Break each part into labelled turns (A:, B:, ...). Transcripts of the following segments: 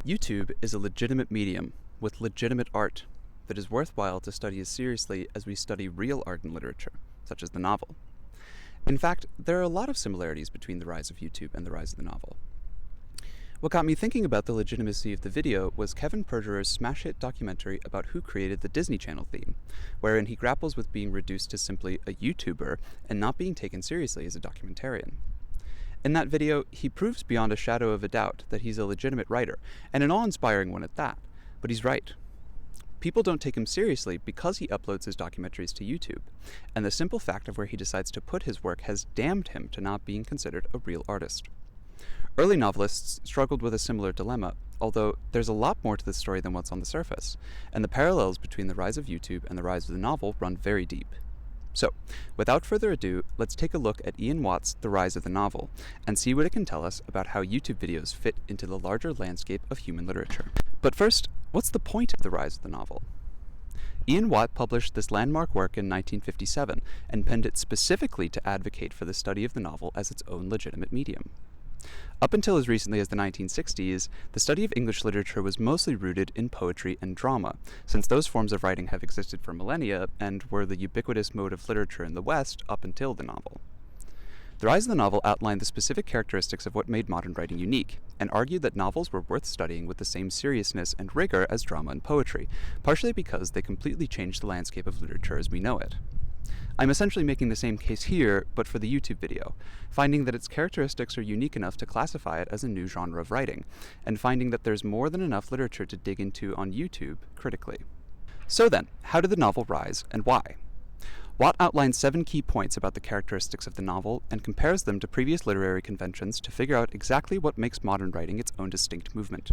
A: YouTube is a legitimate medium with legitimate art that is worthwhile to study as seriously as we study real art and literature, such as the novel. In fact, there are a lot of similarities between the rise of YouTube and the rise of the novel. What got me thinking about the legitimacy of the video was Kevin Perjurer's smash hit documentary about who created the Disney Channel theme, wherein he grapples with being reduced to simply a YouTuber and not being taken seriously as a documentarian. In that video, he proves beyond a shadow of a doubt that he's a legitimate writer, and an awe-inspiring one at that. But he's right. People don't take him seriously because he uploads his documentaries to YouTube, and the simple fact of where he decides to put his work has damned him to not being considered a real artist. Early novelists struggled with a similar dilemma, although there's a lot more to this story than what's on the surface, and the parallels between the rise of YouTube and the rise of the novel run very deep. So, without further ado, let's take a look at Ian Watt's The Rise of the Novel, and see what it can tell us about how YouTube videos fit into the larger landscape of human literature. But first, what's the point of The Rise of the Novel? Ian Watt published this landmark work in 1957, and penned it specifically to advocate for the study of the novel as its own legitimate medium. Up until as recently as the 1960s, the study of English literature was mostly rooted in poetry and drama, since those forms of writing have existed for millennia and were the ubiquitous mode of literature in the West up until the novel. The Rise of the Novel outlined the specific characteristics of what made modern writing unique, and argued that novels were worth studying with the same seriousness and rigor as drama and poetry, partially because they completely changed the landscape of literature as we know it. I'm essentially making the same case here, but for the YouTube video, finding that its characteristics are unique enough to classify it as a new genre of writing, and finding that there's more than enough literature to dig into on YouTube critically. So then, how did the novel rise, and why? Watt outlines 7 key points about the characteristics of the novel, and compares them to previous literary conventions to figure out exactly what makes modern writing its own distinct movement.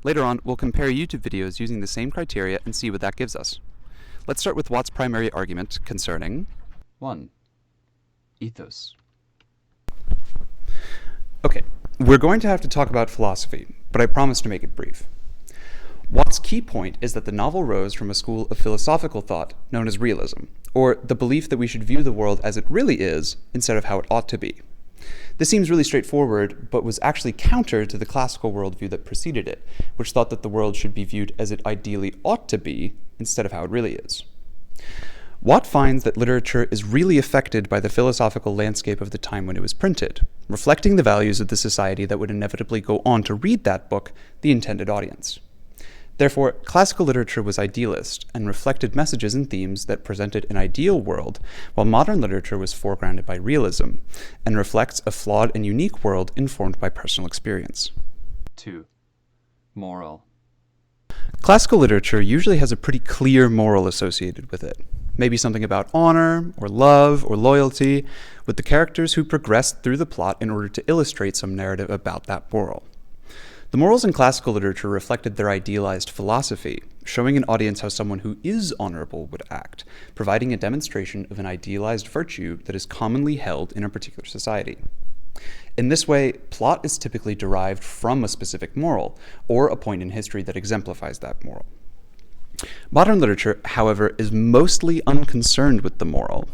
A: Later on, we'll compare YouTube videos using the same criteria and see what that gives us. Let's start with Watt's primary argument concerning 1. Ethos. Okay, we're going to have to talk about philosophy, but I promise to make it brief. Watt's key point is that the novel rose from a school of philosophical thought known as realism, or the belief that we should view the world as it really is instead of how it ought to be. This seems really straightforward, but was actually counter to the classical worldview that preceded it, which thought that the world should be viewed as it ideally ought to be instead of how it really is. Watt finds that literature is really affected by the philosophical landscape of the time when it was printed, reflecting the values of the society that would inevitably go on to read that book, the intended audience. Therefore, classical literature was idealist and reflected messages and themes that presented an ideal world, while modern literature was foregrounded by realism and reflects a flawed and unique world informed by personal experience. 2. Moral. Classical literature usually has a pretty clear moral associated with it. Maybe something about honor, or love, or loyalty, with the characters who progress through the plot in order to illustrate some narrative about that moral. The morals in classical literature reflected their idealized philosophy, showing an audience how someone who is honorable would act, providing a demonstration of an idealized virtue that is commonly held in a particular society. In this way, plot is typically derived from a specific moral, or a point in history that exemplifies that moral. Modern literature, however, is mostly unconcerned with the moral.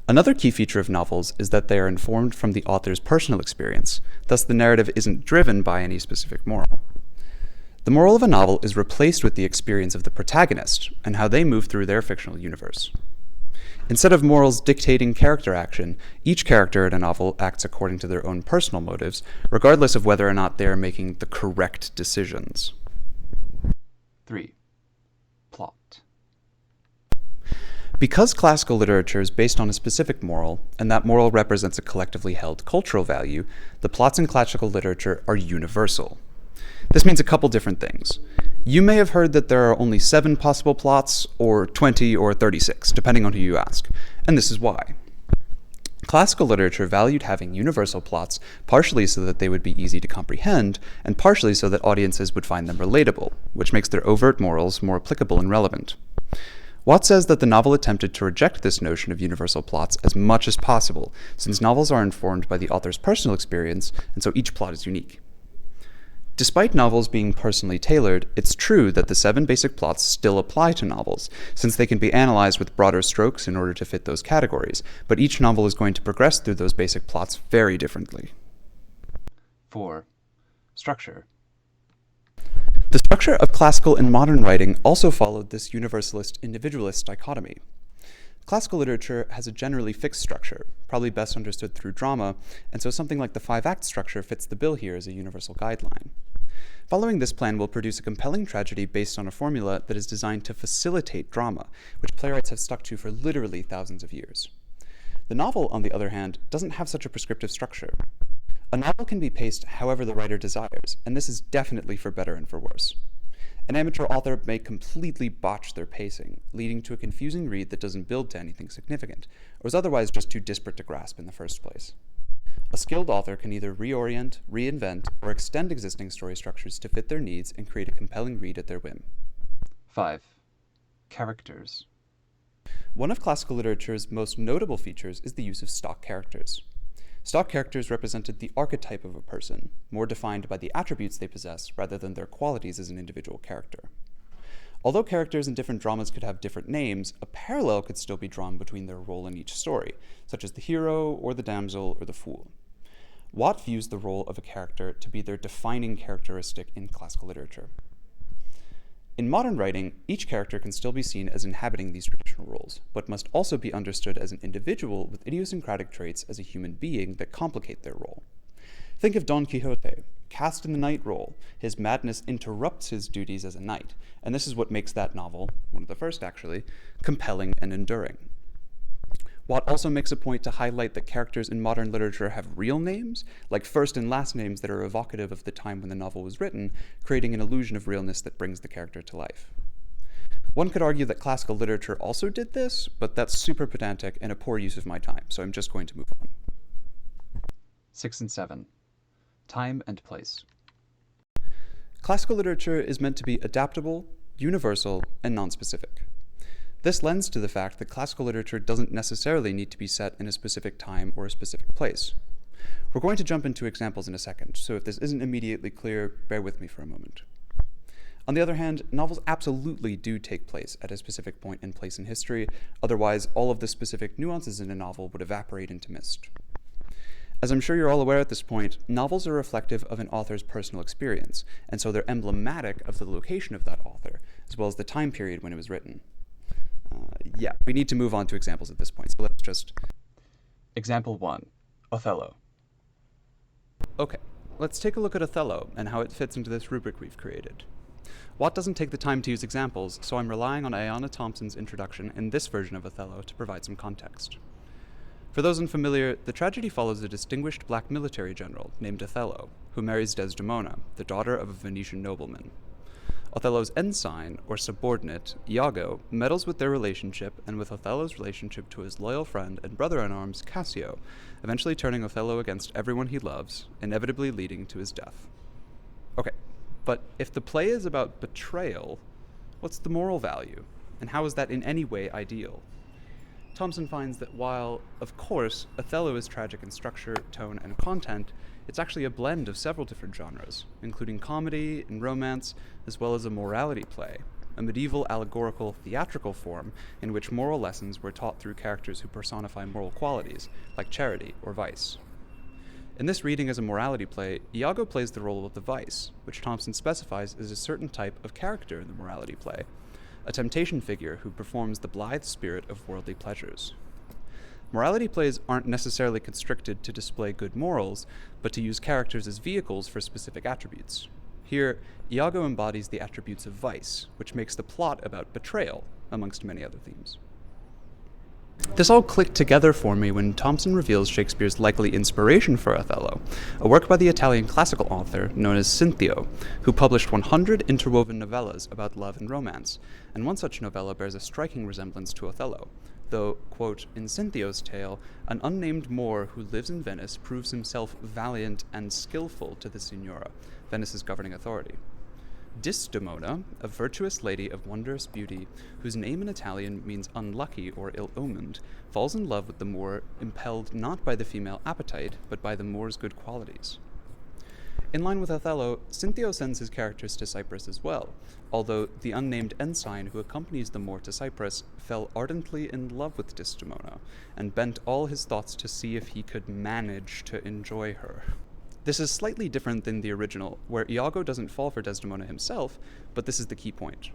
A: Another key feature of novels is that they are informed from the author's personal experience, thus the narrative isn't driven by any specific moral. The moral of a novel is replaced with the experience of the protagonist and how they move through their fictional universe. Instead of morals dictating character action, each character in a novel acts according to their own personal motives, regardless of whether or not they are making the correct decisions. 3. Plot. Because classical literature is based on a specific moral, and that moral represents a collectively held cultural value, the plots in classical literature are universal. This means a couple different things. You may have heard that there are only 7 possible plots, or 20 or 36, depending on who you ask, and this is why. Classical literature valued having universal plots, partially so that they would be easy to comprehend, and partially so that audiences would find them relatable, which makes their overt morals more applicable and relevant. Watt says that the novel attempted to reject this notion of universal plots as much as possible, since novels are informed by the author's personal experience, and so each plot is unique. Despite novels being personally tailored, it's true that the 7 basic plots still apply to novels, since they can be analyzed with broader strokes in order to fit those categories, but each novel is going to progress through those basic plots very differently. 4. Structure. The structure of classical and modern writing also followed this universalist-individualist dichotomy. Classical literature has a generally fixed structure, probably best understood through drama, and so something like the 5-act structure fits the bill here as a universal guideline. Following this plan will produce a compelling tragedy based on a formula that is designed to facilitate drama, which playwrights have stuck to for literally thousands of years. The novel, on the other hand, doesn't have such a prescriptive structure. A novel can be paced however the writer desires, and this is definitely for better and for worse. An amateur author may completely botch their pacing, leading to a confusing read that doesn't build to anything significant, or is otherwise just too disparate to grasp in the first place. A skilled author can either reorient, reinvent, or extend existing story structures to fit their needs and create a compelling read at their whim.
B: 5. Characters.
A: One of classical literature's most notable features is the use of stock characters. Stock characters represented the archetype of a person, more defined by the attributes they possess rather than their qualities as an individual character. Although characters in different dramas could have different names, a parallel could still be drawn between their role in each story, such as the hero, or the damsel, or the fool. Watt views the role of a character to be their defining characteristic in classical literature. In modern writing, each character can still be seen as inhabiting these traditional roles, but must also be understood as an individual with idiosyncratic traits as a human being that complicate their role. Think of Don Quixote. Cast in the knight role, his madness interrupts his duties as a knight, and this is what makes that novel, one of the first actually, compelling and enduring. Watt also makes a point to highlight that characters in modern literature have real names, like first and last names that are evocative of the time when the novel was written, creating an illusion of realness that brings the character to life. One could argue that classical literature also did this, but that's super pedantic and a poor use of my time, so I'm just going to move on.
B: 6 and 7. Time and place.
A: Classical literature is meant to be adaptable, universal, and nonspecific. This lends to the fact that classical literature doesn't necessarily need to be set in a specific time or a specific place. We're going to jump into examples in a second, so if this isn't immediately clear, bear with me for a moment. On the other hand, novels absolutely do take place at a specific point and place in history, otherwise all of the specific nuances in a novel would evaporate into mist. As I'm sure you're all aware at this point, novels are reflective of an author's personal experience, and so they're emblematic of the location of that author, as well as the time period when it was written. We need to move on to examples at this point, so let's just...
B: Example 1. Othello.
A: Okay, let's take a look at Othello and how it fits into this rubric we've created. Watt doesn't take the time to use examples, so I'm relying on Ayanna Thompson's introduction in this version of Othello to provide some context. For those unfamiliar, the tragedy follows a distinguished black military general named Othello, who marries Desdemona, the daughter of a Venetian nobleman. Othello's ensign, or subordinate, Iago, meddles with their relationship and with Othello's relationship to his loyal friend and brother-in-arms, Cassio, eventually turning Othello against everyone he loves, inevitably leading to his death. Okay, but if the play is about betrayal, what's the moral value, and how is that in any way ideal? Thompson finds that while, of course, Othello is tragic in structure, tone, and content, it's actually a blend of several different genres, including comedy and romance, as well as a morality play, a medieval allegorical theatrical form in which moral lessons were taught through characters who personify moral qualities, like charity or vice. In this reading as a morality play, Iago plays the role of the vice, which Thompson specifies as a certain type of character in the morality play, a temptation figure who performs the blithe spirit of worldly pleasures. Morality plays aren't necessarily constricted to display good morals, but to use characters as vehicles for specific attributes. Here, Iago embodies the attributes of vice, which makes the plot about betrayal, amongst many other themes. This all clicked together for me when Thompson reveals Shakespeare's likely inspiration for Othello, a work by the Italian classical author known as Cinthio, who published 100 interwoven novellas about love and romance, and one such novella bears a striking resemblance to Othello, though, quote, in Cinthio's tale, an unnamed Moor who lives in Venice proves himself valiant and skillful to the Signora, Venice's governing authority. Desdemona, a virtuous lady of wondrous beauty, whose name in Italian means unlucky or ill-omened, falls in love with the Moor, impelled not by the female appetite, but by the Moor's good qualities. In line with Othello, Cinthio sends his characters to Cyprus as well, although the unnamed ensign who accompanies the Moor to Cyprus fell ardently in love with Desdemona, and bent all his thoughts to see if he could manage to enjoy her. This is slightly different than the original, where Iago doesn't fall for Desdemona himself, but this is the key point.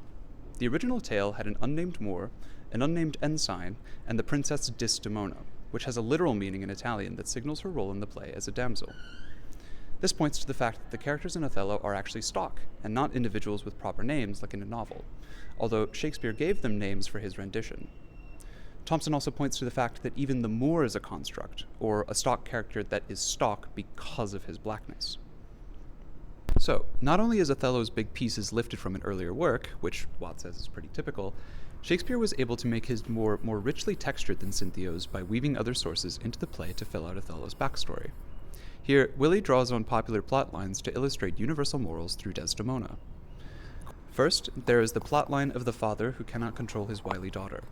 A: The original tale had an unnamed Moor, an unnamed ensign, and the princess Desdemona, which has a literal meaning in Italian that signals her role in the play as a damsel. This points to the fact that the characters in Othello are actually stock, and not individuals with proper names like in a novel, although Shakespeare gave them names for his rendition. Thompson also points to the fact that even the Moor is a construct, or a stock character that is stock because of his blackness. So, not only is Othello's big pieces lifted from an earlier work, which Watt says is pretty typical, Shakespeare was able to make his more richly textured than Cinthio's by weaving other sources into the play to fill out Othello's backstory. Here, Willie draws on popular plot lines to illustrate universal morals through Desdemona. First, there is the plotline of the father who cannot control his wily daughter.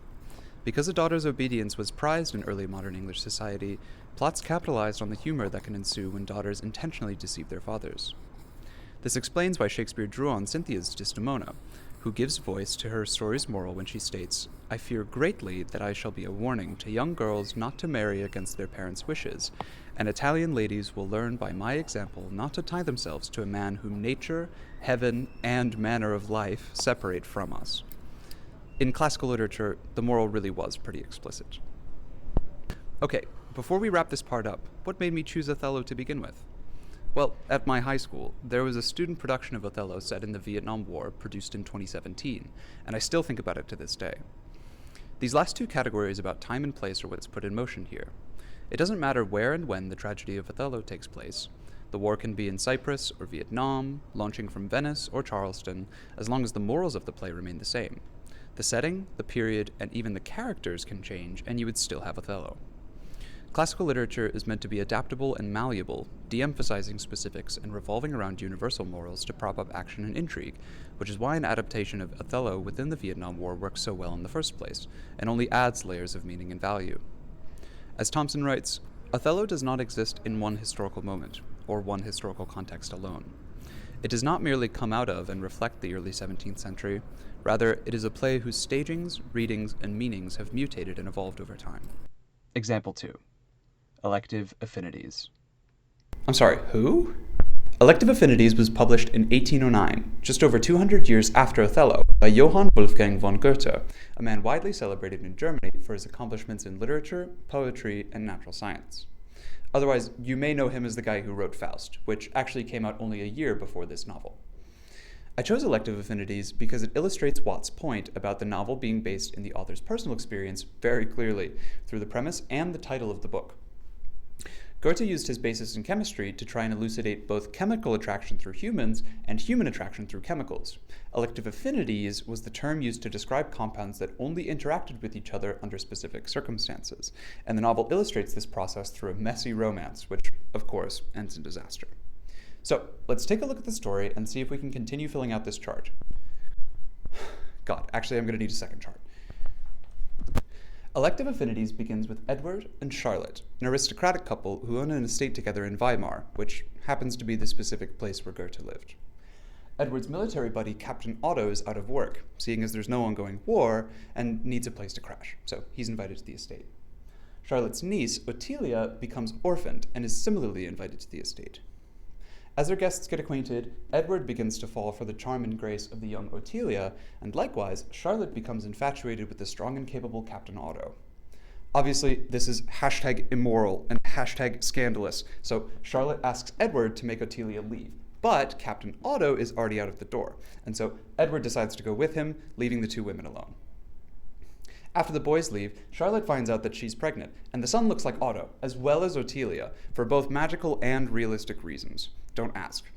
A: Because a daughter's obedience was prized in early modern English society, plots capitalized on the humor that can ensue when daughters intentionally deceive their fathers. This explains why Shakespeare drew on Cynthia's Desdemona, who gives voice to her story's moral when she states, "I fear greatly that I shall be a warning to young girls not to marry against their parents' wishes, and Italian ladies will learn by my example not to tie themselves to a man whom nature, heaven, and manner of life separate from us." In classical literature, the moral really was pretty explicit. Okay, before we wrap this part up, what made me choose Othello to begin with? Well, at my high school, there was a student production of Othello set in the Vietnam War produced in 2017, and I still think about it to this day. These last two categories about time and place are what's put in motion here. It doesn't matter where and when the tragedy of Othello takes place. The war can be in Cyprus or Vietnam, launching from Venice or Charleston, as long as the morals of the play remain the same. The setting, the period, and even the characters can change, and you would still have Othello. Classical literature is meant to be adaptable and malleable, de-emphasizing specifics and revolving around universal morals to prop up action and intrigue, which is why an adaptation of Othello within the Vietnam War works so well in the first place, and only adds layers of meaning and value. As Thompson writes, Othello does not exist in one historical moment, or one historical context alone. It does not merely come out of and reflect the early 17th century, rather it is a play whose stagings, readings, and meanings have mutated and evolved over time.
B: Example 2. Elective Affinities.
A: I'm sorry, who? Elective Affinities was published in 1809, just over 200 years after Othello, by Johann Wolfgang von Goethe, a man widely celebrated in Germany for his accomplishments in literature, poetry, and natural science. Otherwise, you may know him as the guy who wrote Faust, which actually came out only a year before this novel. I chose Elective Affinities because it illustrates Watt's point about the novel being based in the author's personal experience very clearly through the premise and the title of the book. Goethe used his basis in chemistry to try and elucidate both chemical attraction through humans and human attraction through chemicals. Elective affinities was the term used to describe compounds that only interacted with each other under specific circumstances, and the novel illustrates this process through a messy romance, which, of course, ends in disaster. So, let's take a look at the story and see if we can continue filling out this chart. God, actually I'm going to need a second chart. Elective Affinities begins with Edward and Charlotte, an aristocratic couple who own an estate together in Weimar, which happens to be the specific place where Goethe lived. Edward's military buddy, Captain Otto, is out of work, seeing as there's no ongoing war, and needs a place to crash, so he's invited to the estate. Charlotte's niece, Ottilia, becomes orphaned and is similarly invited to the estate. As their guests get acquainted, Edward begins to fall for the charm and grace of the young Ottilia, and likewise, Charlotte becomes infatuated with the strong and capable Captain Otto. Obviously, this is #immoral and #scandalous, so Charlotte asks Edward to make Ottilia leave. But Captain Otto is already out of the door, and so Edward decides to go with him, leaving the two women alone. After the boys leave, Charlotte finds out that she's pregnant, and the son looks like Otto, as well as Ottilia, for both magical and realistic reasons. Don't ask.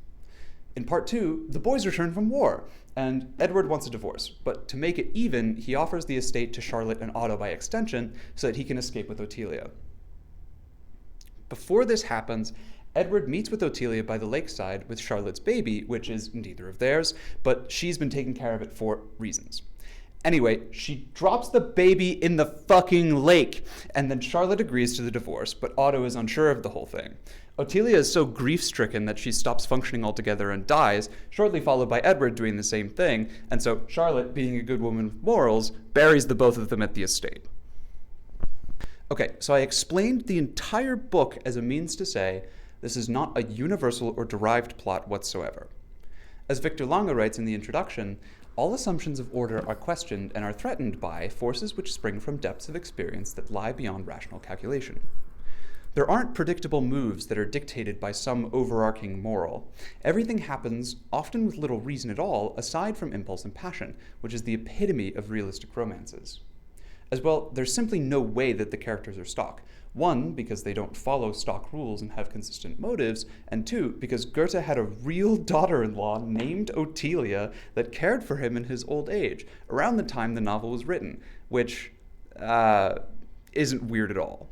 A: In part 2, the boys return from war, and Edward wants a divorce, but to make it even, he offers the estate to Charlotte and Otto by extension so that he can escape with Ottilia. Before this happens, Edward meets with Ottilia by the lakeside with Charlotte's baby, which is neither of theirs, but she's been taking care of it for reasons. Anyway, she drops the baby in the fucking lake, and then Charlotte agrees to the divorce, but Otto is unsure of the whole thing. Ottilia is so grief-stricken that she stops functioning altogether and dies, shortly followed by Edward doing the same thing, and so Charlotte, being a good woman with morals, buries the both of them at the estate. Okay, so I explained the entire book as a means to say This is not a universal or derived plot whatsoever. As Victor Lange writes in the introduction, all assumptions of order are questioned and are threatened by forces which spring from depths of experience that lie beyond rational calculation. There aren't predictable moves that are dictated by some overarching moral. Everything happens, often with little reason at all, aside from impulse and passion, which is the epitome of realistic romances. As well, there's simply no way that the characters are stock. One, because they don't follow stock rules and have consistent motives, and two, because Goethe had a real daughter-in-law named Ottilia that cared for him in his old age, around the time the novel was written, which isn't weird at all.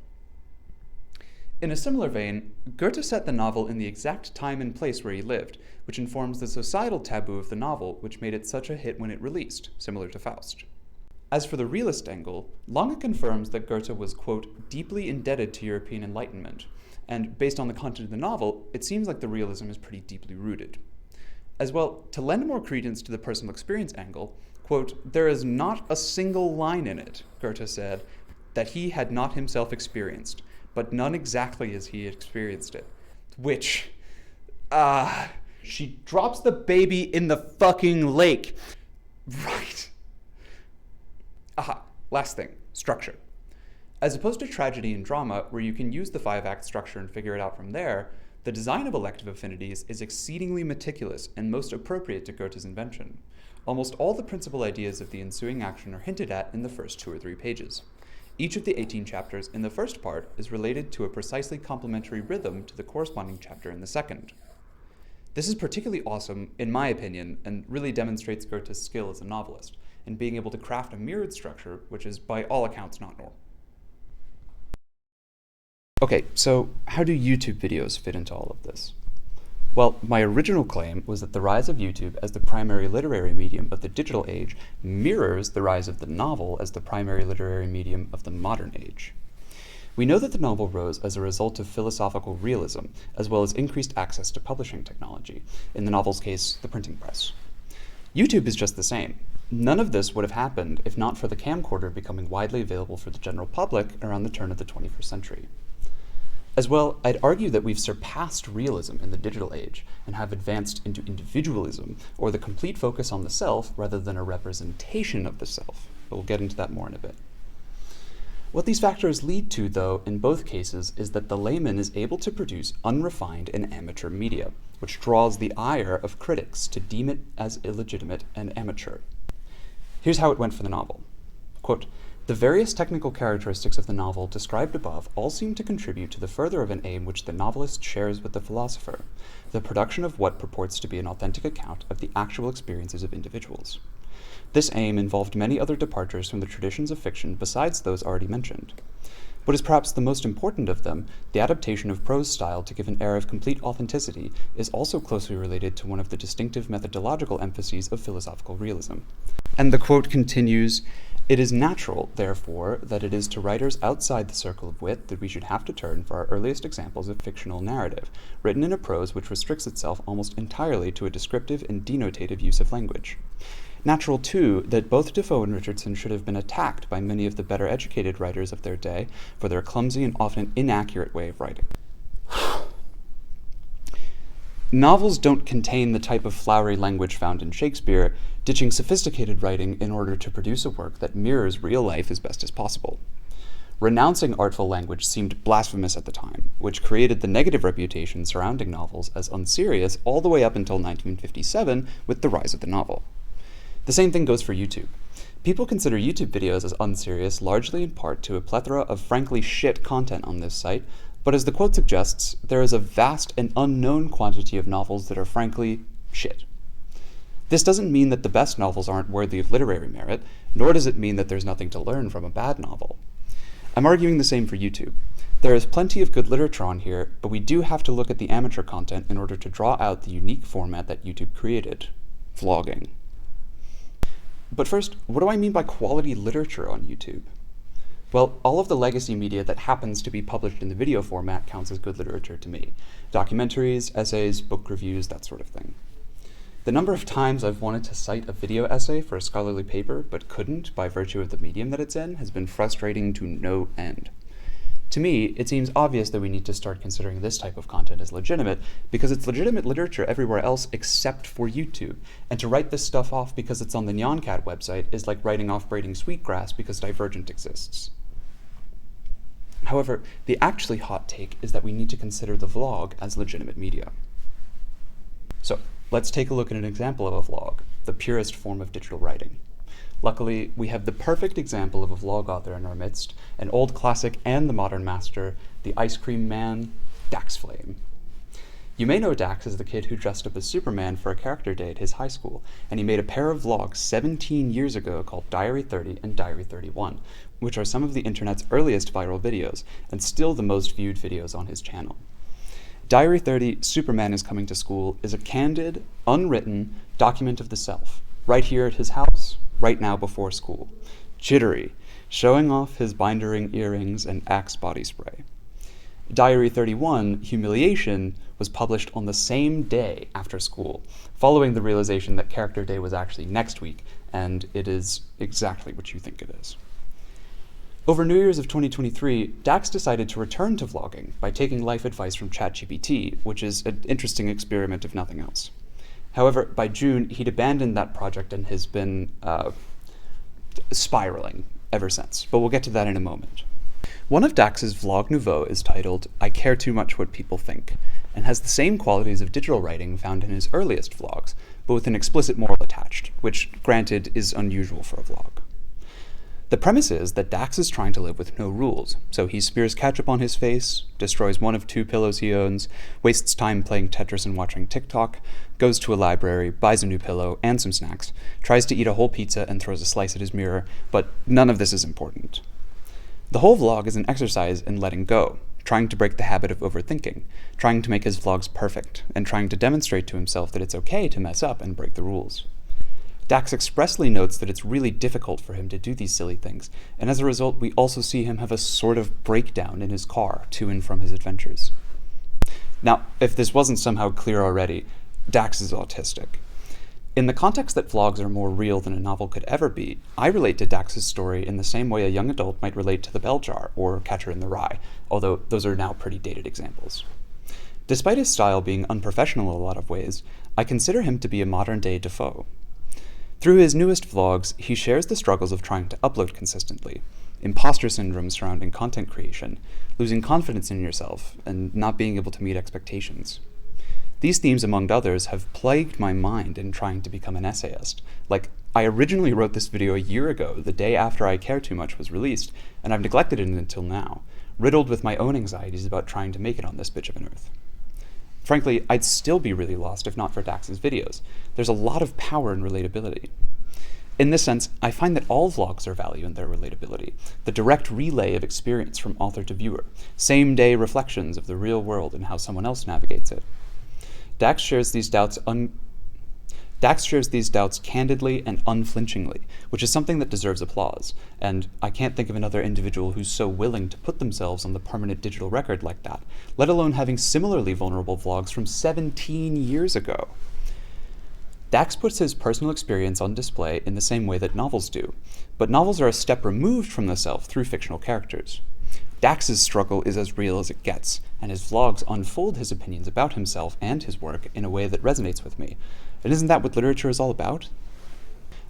A: In a similar vein, Goethe set the novel in the exact time and place where he lived, which informs the societal taboo of the novel, which made it such a hit when it released, similar to Faust. As for the realist angle, Lange confirms that Goethe was, quote, deeply indebted to European Enlightenment, and based on the content of the novel, it seems like the realism is pretty deeply rooted. As well, to lend more credence to the personal experience angle, quote, there is not a single line in it, Goethe said, that he had not himself experienced, but none exactly as he experienced it. Which, she drops the baby in the fucking lake. Right. Last thing, structure. As opposed to tragedy and drama, where you can use the 5-act structure and figure it out from there, the design of elective affinities is exceedingly meticulous and most appropriate to Goethe's invention. Almost all the principal ideas of the ensuing action are hinted at in the first 2 or 3 pages. Each of the 18 chapters in the first part is related to a precisely complementary rhythm to the corresponding chapter in the second. This is particularly awesome, in my opinion, and really demonstrates Goethe's skill as a novelist in being able to craft a mirrored structure, which is by all accounts not normal. Okay, so how do YouTube videos fit into all of this? Well, my original claim was that the rise of YouTube as the primary literary medium of the digital age mirrors the rise of the novel as the primary literary medium of the modern age. We know that the novel rose as a result of philosophical realism, as well as increased access to publishing technology, in the novel's case, the printing press. YouTube is just the same. None of this would have happened if not for the camcorder becoming widely available for the general public around the turn of the 21st century. As well, I'd argue that we've surpassed realism in the digital age and have advanced into individualism, or the complete focus on the self rather than a representation of the self. But we'll get into that more in a bit. What these factors lead to, though, in both cases, is that the layman is able to produce unrefined and amateur media, which draws the ire of critics to deem it as illegitimate and amateur. Here's how it went for the novel. Quote, the various technical characteristics of the novel described above all seem to contribute to the further of an aim which the novelist shares with the philosopher, the production of what purports to be an authentic account of the actual experiences of individuals. This aim involved many other departures from the traditions of fiction besides those already mentioned. What is perhaps the most important of them, the adaptation of prose style to give an air of complete authenticity, is also closely related to one of the distinctive methodological emphases of philosophical realism. And the quote continues, it is natural, therefore, that it is to writers outside the circle of wit that we should have to turn for our earliest examples of fictional narrative, written in a prose which restricts itself almost entirely to a descriptive and denotative use of language. Natural, too, that both Defoe and Richardson should have been attacked by many of the better educated writers of their day for their clumsy and often inaccurate way of writing. Novels don't contain the type of flowery language found in Shakespeare, ditching sophisticated writing in order to produce a work that mirrors real life as best as possible. Renouncing artful language seemed blasphemous at the time, which created the negative reputation surrounding novels as unserious all the way up until 1957 with the rise of the novel. The same thing goes for YouTube. People consider YouTube videos as unserious largely in part to a plethora of frankly shit content on this site, but as the quote suggests, there is a vast and unknown quantity of novels that are frankly shit. This doesn't mean that the best novels aren't worthy of literary merit, nor does it mean that there's nothing to learn from a bad novel. I'm arguing the same for YouTube. There is plenty of good literature on here, but we do have to look at the amateur content in order to draw out the unique format that YouTube created, vlogging. But first, what do I mean by quality literature on YouTube? Well, all of the legacy media that happens to be published in the video format counts as good literature to me. Documentaries, essays, book reviews, that sort of thing. The number of times I've wanted to cite a video essay for a scholarly paper, but couldn't by virtue of the medium that it's in, has been frustrating to no end. To me, it seems obvious that we need to start considering this type of content as legitimate because it's legitimate literature everywhere else except for YouTube. And to write this stuff off because it's on the NyanCat website is like writing off braiding sweetgrass because Divergent exists. However, the actually hot take is that we need to consider the vlog as legitimate media. So, let's take a look at an example of a vlog, the purest form of digital writing. Luckily, we have the perfect example of a vlog author in our midst, an old classic and the modern master, the ice cream man, Dax Flame. You may know Dax as the kid who dressed up as Superman for a character day at his high school, and he made a pair of vlogs 17 years ago called Diary 30 and Diary 31, which are some of the internet's earliest viral videos, and still the most viewed videos on his channel. Diary 30, Superman is Coming to School is a candid, unwritten document of the self, right here at his house, right now before school. Jittery, showing off his binder ring earrings and Axe body spray. Diary 31, Humiliation, was published on the same day after school, following the realization that Character Day was actually next week, and it is exactly what you think it is. Over New Year's of 2023, Dax decided to return to vlogging by taking life advice from ChatGPT, which is an interesting experiment if nothing else. However, by June, he'd abandoned that project and has been spiraling ever since, but we'll get to that in a moment. One of Dax's vlog nouveau is titled, I Care Too Much What People Think, and has the same qualities of digital writing found in his earliest vlogs, but with an explicit moral attached, which, granted, is unusual for a vlog. The premise is that Dax is trying to live with no rules, so he smears ketchup on his face, destroys one of 2 pillows he owns, wastes time playing Tetris and watching TikTok, goes to a library, buys a new pillow and some snacks, tries to eat a whole pizza and throws a slice at his mirror, but none of this is important. The whole vlog is an exercise in letting go, trying to break the habit of overthinking, trying to make his vlogs perfect, and trying to demonstrate to himself that it's okay to mess up and break the rules. Dax expressly notes that it's really difficult for him to do these silly things, and as a result, we also see him have a sort of breakdown in his car to and from his adventures. Now, if this wasn't somehow clear already, Dax is autistic. In the context that vlogs are more real than a novel could ever be, I relate to Dax's story in the same way a young adult might relate to The Bell Jar or Catcher in the Rye, although those are now pretty dated examples. Despite his style being unprofessional in a lot of ways, I consider him to be a modern-day Defoe. Through his newest vlogs, he shares the struggles of trying to upload consistently, imposter syndrome surrounding content creation, losing confidence in yourself, and not being able to meet expectations. These themes, among others, have plagued my mind in trying to become an essayist. Like, I originally wrote this video a year ago, the day after I Care Too Much was released, and I've neglected it until now, riddled with my own anxieties about trying to make it on this bitch of an earth. Frankly, I'd still be really lost if not for Dax's videos. There's a lot of power in relatability. In this sense, I find that all vlogs are value in their relatability, the direct relay of experience from author to viewer, same-day reflections of the real world and how someone else navigates it. Dax shares these doubts candidly and unflinchingly, which is something that deserves applause, and I can't think of another individual who's so willing to put themselves on the permanent digital record like that, let alone having similarly vulnerable vlogs from 17 years ago. Dax puts his personal experience on display in the same way that novels do, but novels are a step removed from the self through fictional characters. Dax's struggle is as real as it gets, and his vlogs unfold his opinions about himself and his work in a way that resonates with me. And isn't that what literature is all about?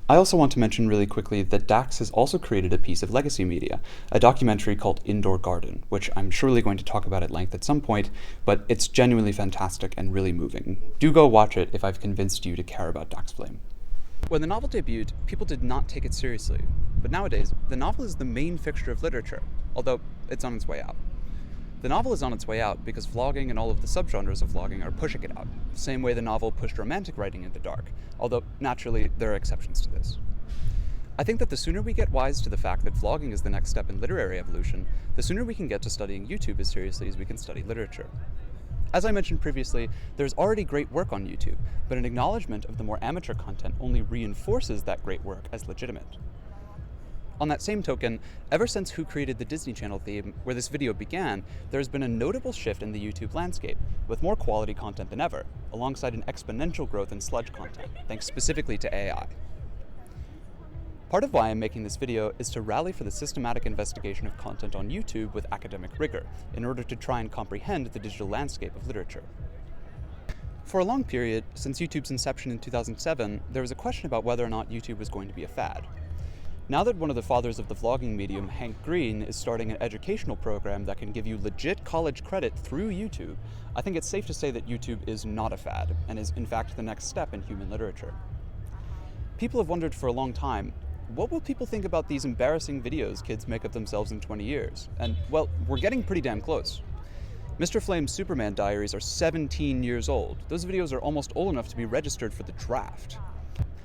A: I also want to mention really quickly that Dax has also created a piece of legacy media, a documentary called Indoor Garden, which I'm surely going to talk about at length at some point, but it's genuinely fantastic and really moving. Do go watch it if I've convinced you to care about Dax Flame. When the novel debuted, people did not take it seriously, but nowadays, the novel is the main fixture of literature, although it's on its way out. The novel is on its way out because vlogging and all of the subgenres of vlogging are pushing it out, the same way the novel pushed romantic writing in the dark, although naturally there are exceptions to this. I think that the sooner we get wise to the fact that vlogging is the next step in literary evolution, the sooner we can get to studying YouTube as seriously as we can study literature. As I mentioned previously, there's already great work on YouTube, but an acknowledgement of the more amateur content only reinforces that great work as legitimate. On that same token, ever since Who Created the Disney Channel theme, where this video began, there has been a notable shift in the YouTube landscape, with more quality content than ever, alongside an exponential growth in sludge content, thanks specifically to AI. Part of why I'm making this video is to rally for the systematic investigation of content on YouTube with academic rigor, in order to try and comprehend the digital landscape of literature. For a long period, since YouTube's inception in 2007, there was a question about whether or not YouTube was going to be a fad. Now that one of the fathers of the vlogging medium, Hank Green, is starting an educational program that can give you legit college credit through YouTube, I think it's safe to say that YouTube is not a fad, and is in fact the next step in human literature. People have wondered for a long time, what will people think about these embarrassing videos kids make of themselves in 20 years? And, well, we're getting pretty damn close. Mr. Flame's Superman diaries are 17 years old. Those videos are almost old enough to be registered for the draft.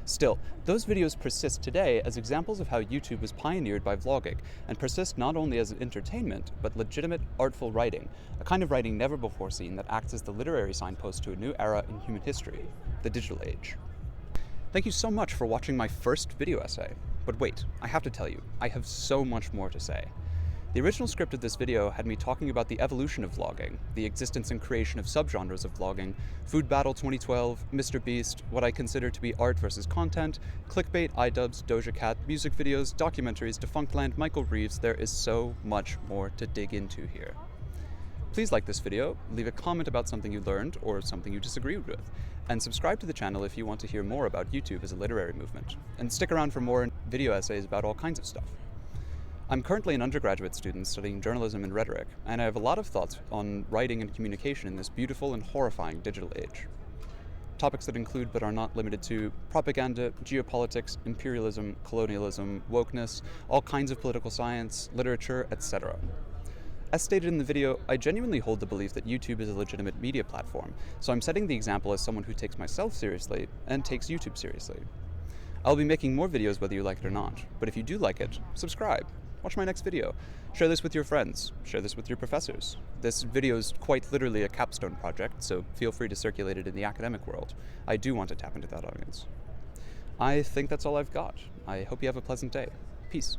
A: Still, those videos persist today as examples of how YouTube was pioneered by vlogging, and persist not only as entertainment, but legitimate, artful writing, a kind of writing never before seen that acts as the literary signpost to a new era in human history, the digital age. Thank you so much for watching my first video essay. But wait, I have to tell you, I have so much more to say. The original script of this video had me talking about the evolution of vlogging, the existence and creation of subgenres of vlogging, Food Battle 2012, Mr. Beast, what I consider to be art versus content, clickbait, iDubbbz, Doja Cat, music videos, documentaries, Defunctland, Michael Reeves. There is so much more to dig into here. Please like this video, leave a comment about something you learned or something you disagreed with, and subscribe to the channel if you want to hear more about YouTube as a literary movement, and stick around for more video essays about all kinds of stuff. I'm currently an undergraduate student studying journalism and rhetoric, and I have a lot of thoughts on writing and communication in this beautiful and horrifying digital age. Topics that include but are not limited to propaganda, geopolitics, imperialism, colonialism, wokeness, all kinds of political science, literature, etc. As stated in the video, I genuinely hold the belief that YouTube is a legitimate media platform, so I'm setting the example as someone who takes myself seriously and takes YouTube seriously. I'll be making more videos whether you like it or not, but if you do like it, subscribe. Watch my next video. Share this with your friends. Share this with your professors. This video is quite literally a capstone project, so feel free to circulate it in the academic world. I do want to tap into that audience. I think that's all I've got. I hope you have a pleasant day. Peace.